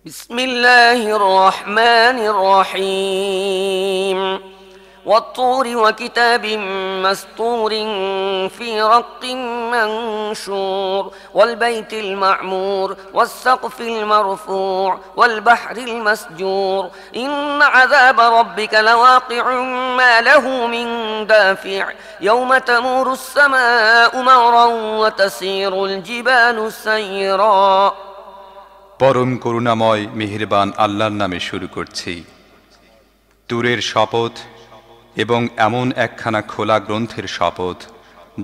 بسم الله الرحمن الرحيم والطور وكتاب مسطور في رق منشور والبيت المعمور والسقف المرفوع والبحر المسجور إن عذاب ربك لواقع ما له من دافع يوم تمور السماء مورا وتسير الجبال سيرا পরম করুণাময় মেহেরবান আল্লাহর নামে শুরু করছি। তুরের শপথ এবং এমন একখানা খোলা গ্রন্থের শপথ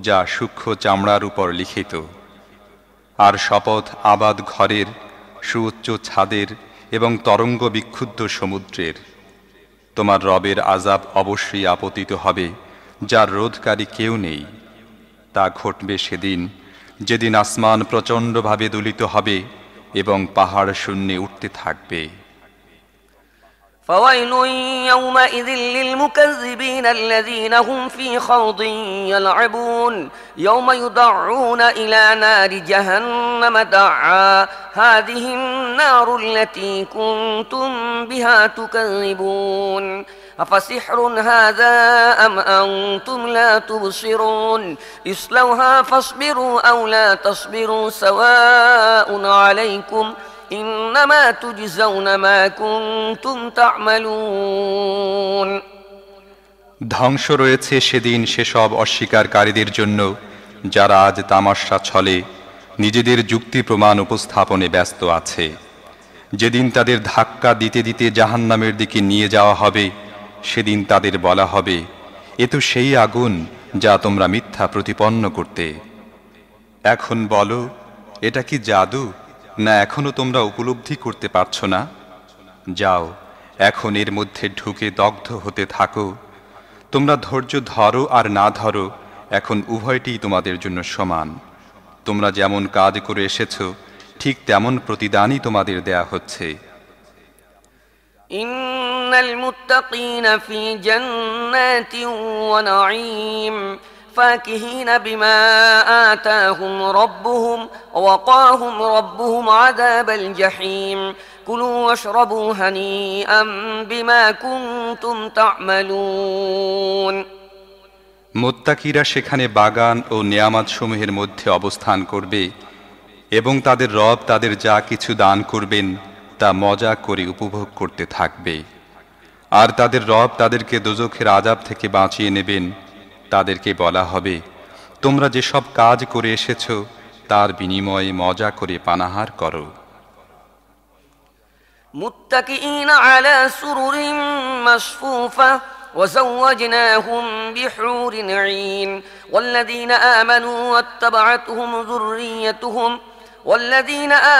যা সূক্ষ্ম চামড়ার উপর লিখিত, আর শপথ আবাদ ঘরের, সুউচ্চ ছাদের এবং তরঙ্গ বিক্ষুব্ধ সমুদ্রের। তোমার রবের আযাব অবশ্যই আপতিত হবে, যার রোধকারী কেউ নেই। তা ঘটবে সেদিন, যেদিন আসমান প্রচণ্ডভাবে দোলিত হবে এবং পাহাড় শূন্যে উঠতে থাকবে। فويل يومئذ للمكذبين الذين هم في خوض يلعبون يوم يدعون إلى نار جهنم دعا هذه النار التي كنتم بها تكذبون أفسحر هذا أم أنتم لا تبصرون اصلوها فاصبروا أو لا تصبروا سواء عليكم إنما تجزون ما كنتم تعملون ধ্বংস রয়েছে সেদিন সেসব অস্বীকারীদের জন্য যারা আজ তামাশা ছলে নিজেদের যুক্তি প্রমাণ উপস্থাপনে ব্যস্ত আছে। যেদিন তাদের ধাক্কা দিতে দিতে জাহান্নামের দিকে নিয়ে যাওয়া হবে, সেদিন তাদের বলা হবে, এ তো সেই আগুন যা তোমরা মিথ্যা প্রতিপন্ন করতে। এখন বলো, এটা কি জাদু, না এখনো তোমরা উপলব্ধি করতে পারছো না? যাও, এখন এর মধ্যে ঢুকে দগ্ধ হতে থাকো। তোমরা ধৈর্য ধরো আর না ধরো, এখন উভয়টিই তোমাদের জন্য সমান। তোমরা যেমন কাজ করে এসেছো, ঠিক তেমন প্রতিদানই তোমাদের দেয়া হচ্ছে। ইন্নাল মুত্তাকিনা ফি জান্নাতিন ওয়া নাঈম فاكهين بما آتاهم ربهم ووقاهم ربهم عذاب الجحيم كلوا واشربوا هنيئا بما كنتم تعملون মুত্তাকিরা সেখানে বাগান ও নিয়ামতসমূহের মধ্যে অবস্থান করবে এবং তাদের রব তাদের যা কিছু দান করবেন তা মজা করে উপভোগ করতে থাকবে। আর তাদের রব তাদেরকে দোজখের আযাব থেকে বাঁচিয়ে নেবেন। তাদেরকে বলা হবে, তোমরা যে সব কাজ করে এসেছো তার বিনিময়ে মজা করে পানাহার করো। মুত্তাকিইনা আলা সুরুরিন মাসফুফা وزوجناهم بحور عين والذين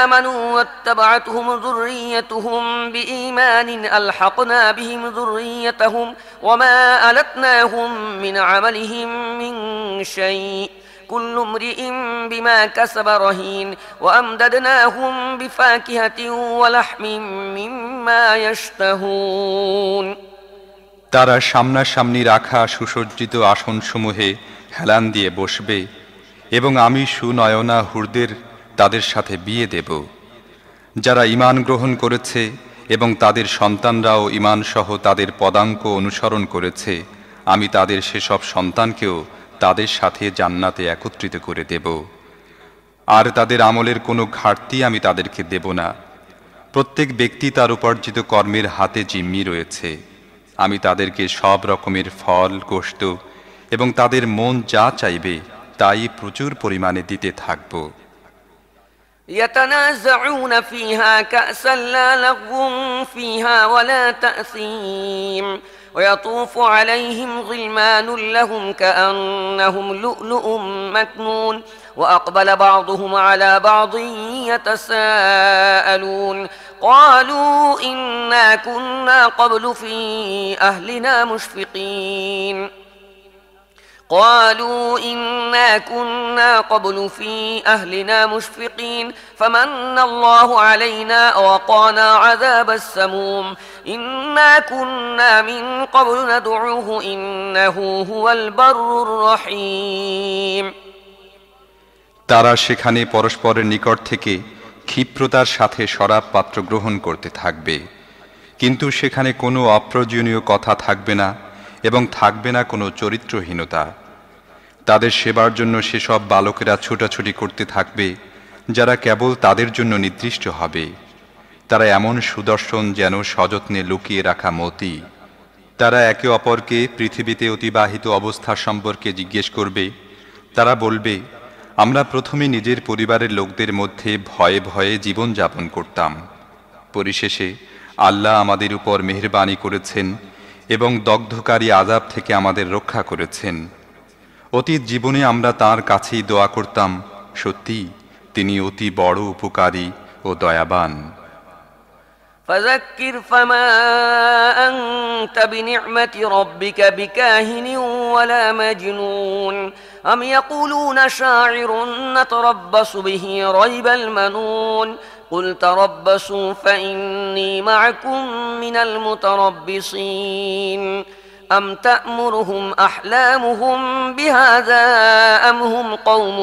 آمنوا واتبعتهم ذريتهم بإيمان ألحقنا بهم ذريتهم وما ألتناهم من عملهم من شيء كل امرئ بما كسب رهين وأمددناهم بفاكهة ولحم مما يشتهون তারা সামনাসামনি রাখা সুসজ্জিত আসনসমূহে হেলান দিয়ে বসবে এবং আমি সুনয়না হুরদের তাদের সাথে বিয়ে দেব। যারা ঈমান গ্রহণ করেছে এবং তাদের সন্তানরাও ঈমানসহ তাদের পদাঙ্ক অনুসরণ করেছে, আমি তাদের সেসব সন্তানকেও তাদের সাথে জান্নাতে একত্রিত করে দেব। আর তাদের আমলের কোনো ঘাটতি আমি তাদেরকে দেব না। প্রত্যেক ব্যক্তি তার উপার্জিত কর্মের হাতে জিম্মি রয়েছে। আমি তাদেরকে সব রকমের ফল, গোশত এবং তাদের মন যা চাইবে তাই প্রচুর পরিমাণে দিতে থাকব। يتنازعون فيها كأسا لا لغو فيها ولا تأثيم ويطوف عليهم غلمان لهم كأنهم لؤلؤ مكنون وأقبل بعضهم على بعض يتساءلون قالوا إنا كنا قبل في أهلنا مشفقين فمن الله علينا ووقانا عذاب السموم إنا كنا من قبل ندعوه إنه هو البر الرحيم তারা সেখানে পরস্পরের নিকট থেকে ক্ষিপ্রতার সাথে শরাব পাত্র গ্রহণ করতে থাকবে, কিন্তু সেখানে কোনো অপ্রয়োজনীয় কথা থাকবে না এবং থাকবে না কোনো চরিত্রহীনতা। তাদের সেবার জন্য সেসব বালকেরা ছুটাছুটি করতে থাকবে যারা কেবল তাদের জন্য নির্দিষ্ট হবে। তারা এমন সুদর্শন যেন সযত্নে লুকিয়ে রাখা মতি। তারা একে অপরকে পৃথিবীতে অতিবাহিত অবস্থা সম্পর্কে জিজ্ঞেস করবে। তারা বলবে, আমরা প্রথমে নিজের পরিবারের লোকদের মধ্যে ভয়ে ভয়ে জীবন যাপন করতাম, পরিশেষে আল্লাহ আমাদের উপর মেহেরবানি করেছেন এবং দগ্ধকারী আযাব থেকে আমাদের রক্ষা করেছেন। অতীত জীবনে আমরা তাঁর কাছেই দোয়া করতাম, সত্যি তিনি অতি বড় উপকারী ও দয়াবান। فذكر فما أنت بنعمة ربك بكاهن ولا مجنون أم يقولون شاعر نتربص به ريب المنون قل تربصوا فإني معكم من المتربصين أم تأمرهم أحلامهم بهذا أم هم قوم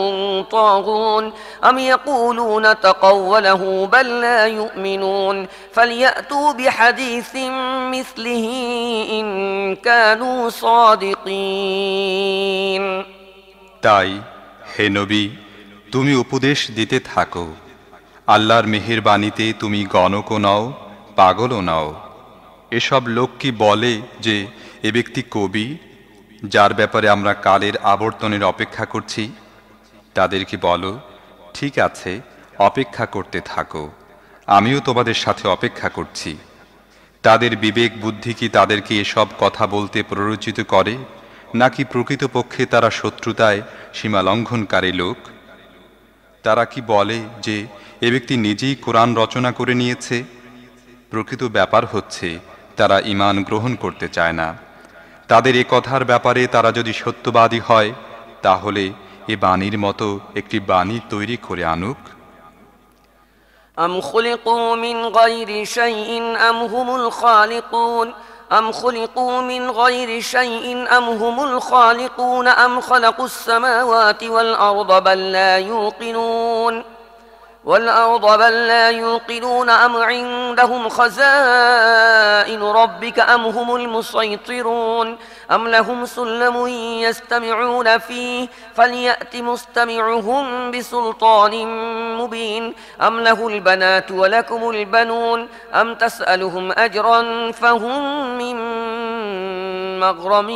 طاغون أم يقولون تقوله بل لا يؤمنون فليأتوا بحديث مثله إن كانوا صادقين তাই হে নবী, তুমি উপদেশ দিতে থাকো। আল্লাহর মেহেরবানিতে তুমি গণকও নও, পাগলও নও। এসব লোক কি বলে যে এ ব্যক্তি কবি, যার ব্যাপারে আমরা কালের আবর্তনের অপেক্ষা করছি? তাদেরকে বলো, ঠিক আছে, অপেক্ষা করতে থাকো, আমিও তোমাদের সাথে অপেক্ষা করছি। তাদের বিবেক বুদ্ধি কি তাদেরকে এসব কথা বলতে প্ররোচিত করে, নাকি প্রকৃতপক্ষে তারা শত্রুতায় সীমা লঙ্ঘনকারী লোক? তারা কি বলে যে এ ব্যক্তি নিজেই কোরআন রচনা করে নিয়েছে? প্রকৃত ব্যাপার হচ্ছে তারা ঈমান গ্রহণ করতে চায় না। তাদের এ কথার ব্যাপারে তারা যদি সত্যবাদী হয়, তাহলে এ বাণীর মতো একটি বাণী তৈরি করে আনুক। أم خلقوا من غير شيء أم هم الخالقون أم خلقوا من غير شيء أم هم الخالقون أم خلقوا السماوات والأرض بل لا يوقنون أم عندهم خزائن ربك أم هم المسيطرون أم لهم سلم يستمعون فيه فليأت مستمعهم بسلطان مبين أم له البنات ولكم البنون أم تسألهم أجرا فهم من مغرم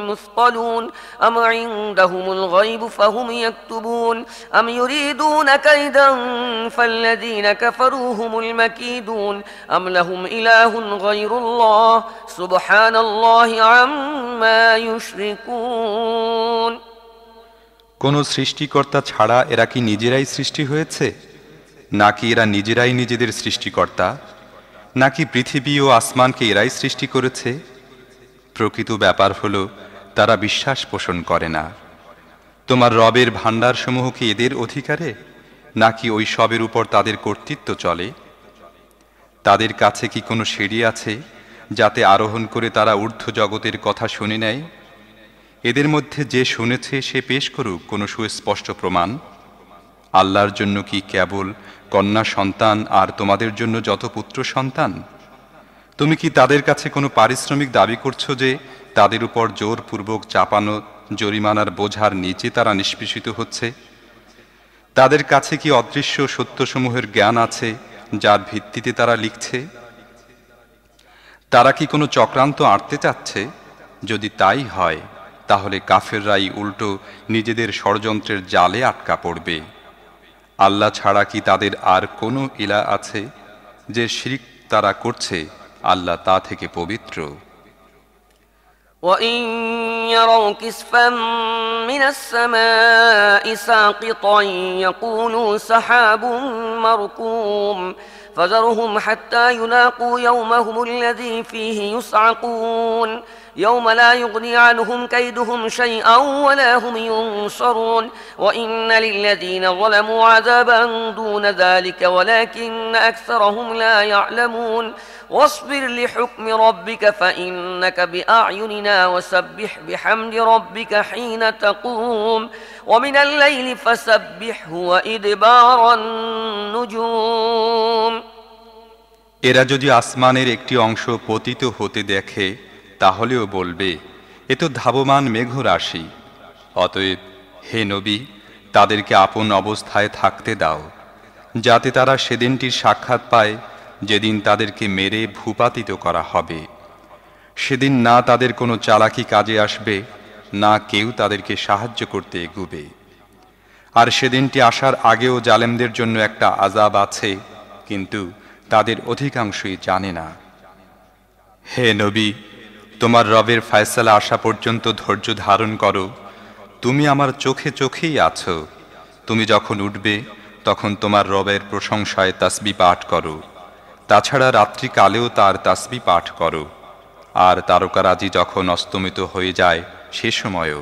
مثقلون أم عندهم الغيب فهم يكتبون أم يريدون كيدا فالذين كفروا هم المكيدون أم لهم إله غير الله سبحان الله عما يشركون কোন সৃষ্টিকর্তা ছাড়া এরা কি নিজেরাই সৃষ্টি হয়েছে, নাকি এরা নিজেরাই নিজেদের সৃষ্টিকর্তা, নাকি পৃথিবী ও আসমানকে এরাই সৃষ্টি করেছে? প্রকৃত ব্যাপার হলো তারা বিশ্বাস পোষণ করে না। তোমার রবের ভাণ্ডারসমূহ কি এদের অধিকারে, নাকি ওই সবের উপর তাদের কর্তৃত্ব চলে? তাদের কাছে কি কোনো সিঁড়ি আছে যাতে আরোহণ করে তারা ঊর্ধ্ব জগতের কথা শুনে নেয়? এদের মধ্যে যে শুনেছে সে পেশ করুক কোনো সুস্পষ্ট প্রমাণ। আল্লাহর জন্য কি কেবল কন্যা সন্তান আর তোমাদের জন্য যত পুত্র সন্তান? তুমি কি তাদের কাছে কোনো পারিশ্রমিক দাবি করছো যে তাদের উপর জোরপূর্বক চাপানো জরিমানার বোঝার নিচে তারা নিষ্পেষিত হচ্ছে? তাদের কাছে কি অদৃশ্য সত্যসমূহের জ্ঞান আছে যার ভিত্তিতে তারা লিখছে? তারা কি কোনো চক্রান্ত আঁটতে চাচ্ছে? যদি তাই হয়, তাহলে কাফেররাই উল্টো নিজেদের ষড়যন্ত্রের জালে আটকা পড়বে। আল্লাহ ছাড়া কি তাদের আর কোনো ইলাহ আছে? যে শিরক তারা করছে, আল্লাহ তা থেকে পবিত্র। وَإِن يَرَوْا كِسْفًا مِّنَ السَّمَاءِ سَاقِطًا يَقُولُوا سَحَابٌ مَّرْكُومٌ فَذَرْهُمْ حَتَّى يُلَاقُوا يَوْمَهُمُ الَّذِي فِيهِ يُصْعَقُونَ يوم لا يغني عنهم كيدهم شيئا ولا هم ينصرون وإن للذين ظلموا عذابا دون ذلك ولكن أكثرهم لا يعلمون واصبر لحكم ربك فإنك بأعيننا وسبح بحمد ربك حين تقوم ومن الليل فسبحه وإدبار النجوم এরা যদি আসমানের একটি অংশ পতিত হতে দেখে তাহলেও বলবে এ তো ধাবমান মেঘরাশি। অতএব হে নবী, তাদেরকে আপন অবস্থায় থাকতে দাও, যাতে তারা সেদিনটির সাক্ষাৎ পায় যেদিন তাদেরকে মেরে ভূপাতিত করা হবে। সেদিন না তাদের কোনো চালাকি কাজে আসবে, না কেউ তাদেরকে সাহায্য করতে এগুবে। আর সেদিনটি আসার আগেও জালেমদের জন্য একটা আযাব আছে, কিন্তু তাদের অধিকাংশই জানে না। হে নবী, তোমার রবের ফয়সালা আসা পর্যন্ত ধৈর্য ধারণ করো। তুমি আমার চোখে চোখেই আছো। তুমি যখন উঠবে তখন তোমার রবের প্রশংসায় তাসবিহ পাঠ করো। তাছাড়া রাত্রিকালেও তার তাসবিহ পাঠ করো। আর তারকারাজি যখন অস্তমিত হয়ে যায় সে সময়ও